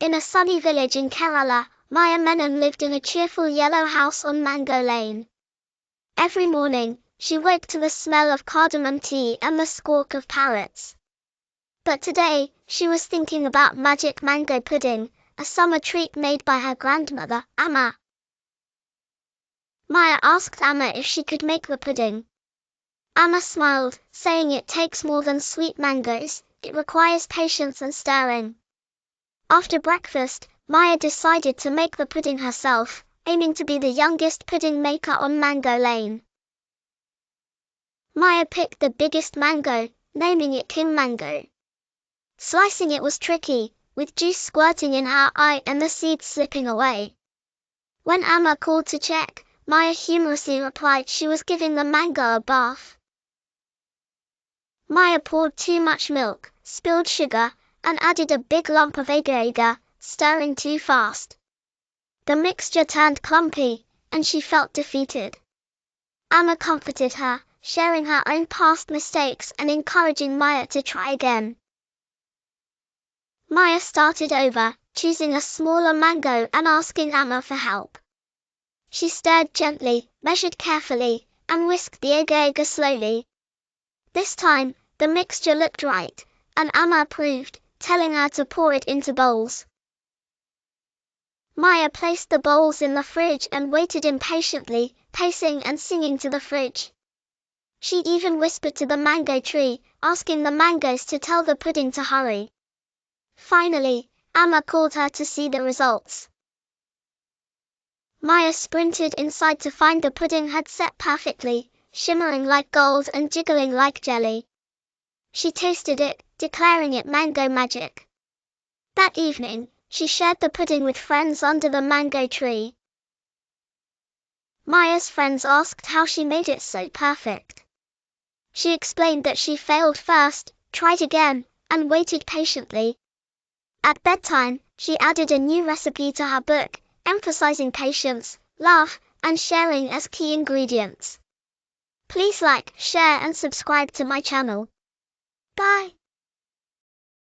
In a sunny village in Kerala, Maya Menon lived in a cheerful yellow house on Mango Lane. Every morning, she woke to the smell of cardamom tea and the squawk of parrots. But today, she was thinking about magic mango pudding, a summer treat made by her grandmother, Amma. Maya asked Amma if she could make the pudding. Amma smiled, saying it takes more than sweet mangoes, it requires patience and stirring. After breakfast, Maya decided to make the pudding herself, aiming to be the youngest pudding maker on Mango Lane. Maya picked the biggest mango, naming it King Mango. Slicing it was tricky, with juice squirting in her eye and the seeds slipping away. When Amma called to check, Maya humorously replied she was giving the mango a bath. Maya poured too much milk, spilled sugar, and added a big lump of agar-agar, stirring too fast. The mixture turned clumpy, and she felt defeated. Amma comforted her, sharing her own past mistakes and encouraging Maya to try again. Maya started over, choosing a smaller mango and asking Amma for help. She stirred gently, measured carefully, and whisked the agar-agar slowly. This time, the mixture looked right, and Amma approved, telling her to pour it into bowls. Maya placed the bowls in the fridge and waited impatiently, pacing and singing to the fridge. She even whispered to the mango tree, asking the mangoes to tell the pudding to hurry. Finally, Amma called her to see the results. Maya sprinted inside to find the pudding had set perfectly, shimmering like gold and jiggling like jelly. She tasted it, declaring it mango magic. That evening, she shared the pudding with friends under the mango tree. Maya's friends asked how she made it so perfect. She explained that she failed first, tried again, and waited patiently. At bedtime, she added a new recipe to her book, emphasizing patience, love, and sharing as key ingredients. Please like, share and subscribe to my channel. Bye.